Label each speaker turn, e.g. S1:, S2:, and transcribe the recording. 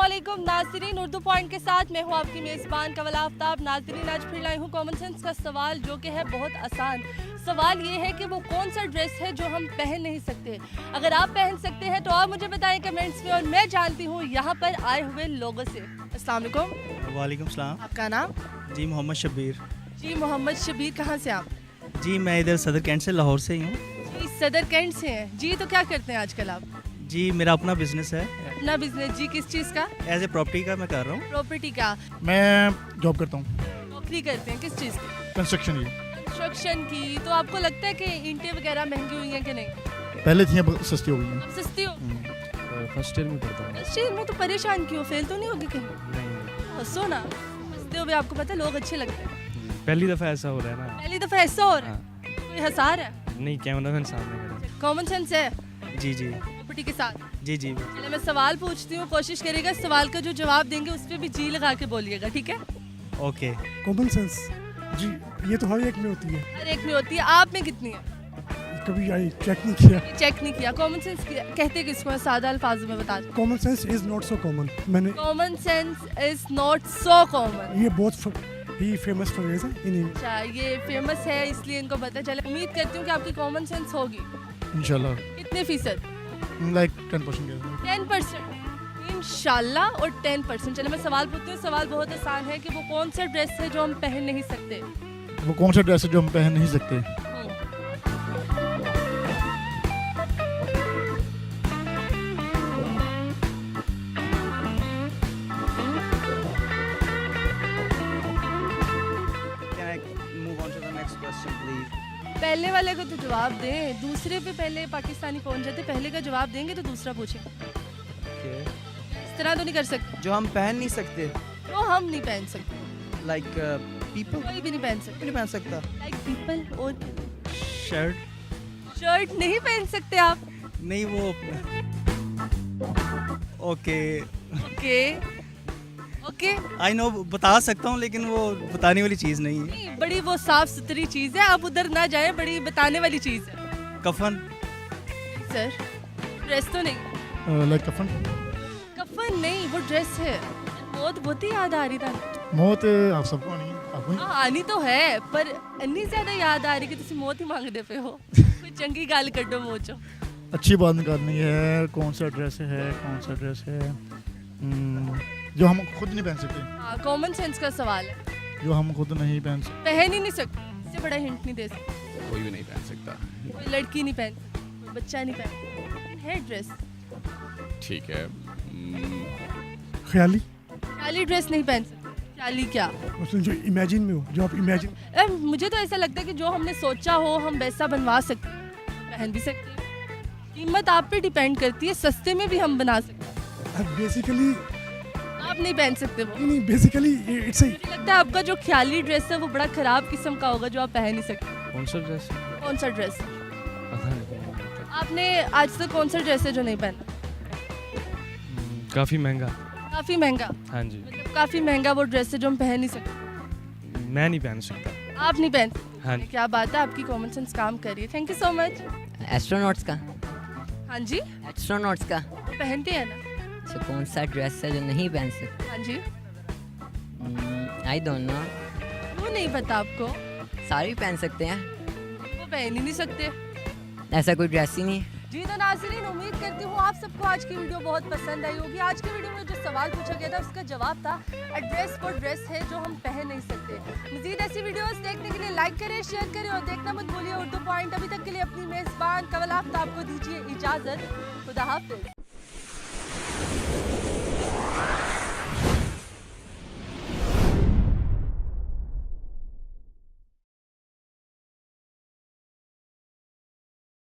S1: अस्सलामुअलैकुम नाज़रीन, उर्दू पॉइंट के साथ मैं हूँ आपकी मेज़बान कवल आफ्ताब। नाज़रीन, आज फिर लाई हूँ कॉमन सेंस का सवाल, जो कि है बहुत आसान। सवाल ये है कि वो कौन सा ड्रेस है जो हम पहन नहीं सकते। अगर आप पहन सकते हैं तो आप मुझे बताएं कमेंट्स में, और मैं जानती हूँ यहाँ पर आए हुए लोगों से। अस्सलाम वालेकुम।
S2: वालेकुम सलाम।
S1: आपका नाम?
S2: जी मोहम्मद शब्बीर।
S1: जी मोहम्मद शबीर, कहाँ से आप?
S2: जी मैं इधर सदर कैंट से, लाहौर से ही हूँ।
S1: जी सदर कैंट से हैं जी। तो क्या करते हैं आजकल आप?
S2: जी मेरा अपना बिजनेस है,
S1: अपना बिजनेस जी, किस चीज़ का?
S2: एज ए प्रॉपर्टी का मैं कर रहा हूँ।
S1: प्रॉपर्टी का।
S3: मैं जॉब करता हूँ,
S1: नौकरी करते हैं, किस चीज़ की?
S3: कंस्ट्रक्शन की।
S1: कंस्ट्रक्शन की। तो आपको लगता है कि ईंटें वगैरह महंगी हुई हैं कि नहीं?
S3: पहले थी, अब सस्ती हो गई हैं।
S1: अब सस्ती हो?
S4: फर्स्ट ईयर में पढ़ता हूँ।
S1: फर्स्ट ईयर में तो परेशान क्यों? फेल तो नहीं होगी कहीं?
S4: नहीं,
S1: हंसो ना, हंसते हुए आपको पता है लोग अच्छे लगते हैं।
S4: पहली दफ़ा ऐसा हो रहा है ना।
S1: पहली दफ़ा ऐसा हो रहा है? कोई हंसा रहा है?
S4: नहीं, कैमरा मैन सामने खड़ा
S1: कॉमन सेंस है
S2: जी जी
S1: प्रॉपर्टी के साथ।
S2: जी जी
S1: चलिए मैं सवाल पूछती हूँ, कोशिश करिएगा सवाल का जो जवाब देंगे उस पर भी जी लगा के बोलिएगा, ठीक है?
S2: ओके।
S5: कॉमन सेंस जी, ये तो हर एक में होती है,
S1: हर एक में होती है, आप में कितनी है?
S5: कभी आई चेक नहीं किया।
S1: ये चेक नहीं किया। कॉमन सेंस कहते किसको है? सादा अल्फाजों में बता दो।
S5: Common sense is not so common. मैंने
S1: common sense is not so common.
S5: ये बहुत ही फेमस फ्रेज है इन
S1: अच्छा, ये फेमस है इसलिए इनको पता चला। उम्मीद करती हूँ कि आपकी कॉमन सेंस होगी।
S3: इंशाल्लाह
S1: कितने फीसद?
S3: लाइक 10%।
S1: 10%। इंशाल्लाह। और 10%। चलो मैं सवाल पूछती हूँ। सवाल बहुत आसान है कि वो कौन सा ड्रेस है जो हम पहन नहीं सकते।
S3: वो कौन सा ड्रेस है जो हम पहन नहीं सकते?
S2: Can I move on to the next question please?
S1: पहले वाले को तो जवाब दें, दूसरे पे पहले पाकिस्तानी पहुंच जाते। पहले का जवाब देंगे तो दूसरा पूछें। इस तरह तो नहीं कर सकते।
S6: जो हम पहन नहीं सकते,
S1: तो हम नहीं पहन सकते,
S6: लाइक पीपल
S1: कोई भी नहीं पहन सकते।
S6: नहीं पहन सकता।
S1: Like people. और
S2: शर्ट
S1: शर्ट नहीं पहन सकते आप?
S2: नहीं वो okay
S1: okay okay.
S2: I know, बता सकता हूँ लेकिन वो बताने वाली चीज़ नहीं है।
S1: नहीं, बड़ी वो साफ सुथरी चीज़ है, आप उधर ना जाएं, बड़ी बताने वाली चीज़ है।
S2: कफन।
S1: सर ड्रेस तो नहीं?
S3: लाइक कफन।
S1: कफन नहीं, वो ड्रेस है। मौत बहुत ही याद आ रही था।
S3: मौत आप सबको आनी है, आपको नहीं?
S1: हाँ आनी तो है, पर इतनी ज्यादा याद आ रही कि तुम मौत ही मांगते पे हो। कोई चंगी गाल कड्डो मोचो।
S3: अच्छी बात निकालनी है। कौन सा ड्रेस है, कौन सा ड्रेस है जो हम खुद नहीं पहन सकते?
S1: हाँ, कॉमन सेंस का सवाल है।
S3: जो हम खुद नहीं पहन सकते।
S1: पहन ही नहीं सकते, इससे बड़ा हिंट नहीं दे सकते।
S4: कोई भी नहीं पहन सकता।
S1: कोई लड़की नहीं पहन सकती, कोई बच्चा नहीं पहन सकता। है ड्रेस।
S4: ठीक है।
S5: ख्याली,
S1: खाली ड्रेस नहीं पहन सकते। खाली क्या?
S5: उसमें जो इमेजिन में हो, जो आप इमेजिन।
S1: मुझे तो ऐसा लगता है कि जो हमने सोचा हो हम वैसा बनवा सकते हैं, पहन भी सकते हैं। कीमत आप पे डिपेंड करती है, सस्ते में भी हम बना सकते हैं।
S5: बेसिकली
S1: आप नहीं पहन सकते वो।
S5: नहीं, बेसिकली इट्स
S1: मुझे लगता है आपका जो ख्याली ड्रेस है वो बड़ा खराब किस्म का होगा, जो आप पहन नहीं सकते।
S4: कौन सा ड्रेस?
S1: कौन सा ड्रेस?
S4: पता नहीं।
S1: आपने आज तक कौन सा ड्रेस है जो नहीं पहना?
S4: काफ़ी महंगा।
S1: काफी महंगा?
S4: हाँ जी।
S1: मतलब काफी महंगा वो ड्रेस है जो हम पहन नहीं सकते।
S4: मैं नहीं पहन सकता।
S1: आप नहीं पहन सकते?
S4: हाँ।
S1: क्या बात है, आपकी कॉमन सेंस काम कर रही है। Thank you so much.
S7: Astronauts का।
S1: हाँ जी,
S7: एस्ट्रोनॉट्स का।
S1: वो पहनते हैं ना।
S7: अच्छा, कौन सा ड्रेस है जो नहीं पहन सकते?
S1: हाँ जी।
S7: I don't know.
S1: वो नहीं पता आपको?
S7: सारे पहन सकते हैं,
S1: वो पहन ही नहीं सकते।
S7: ऐसा कोई ड्रेस ही नहीं है।
S1: जी तो नाज़रीन, उम्मीद करती हूँ आप सबको आज की वीडियो बहुत पसंद आई होगी। आज की वीडियो में जो सवाल पूछा गया था उसका जवाब था ड्रेस वो ड्रेस है जो हम पहन नहीं सकते। मज़ीद ऐसी वीडियोस देखने के लिए लाइक करें, शेयर करें और देखना मत भूलिए उर्दू पॉइंट। अभी तक के लिए अपनी मेज़बान कवल आफ्ताब को दीजिए इजाज़त। खुदा हाफिज़।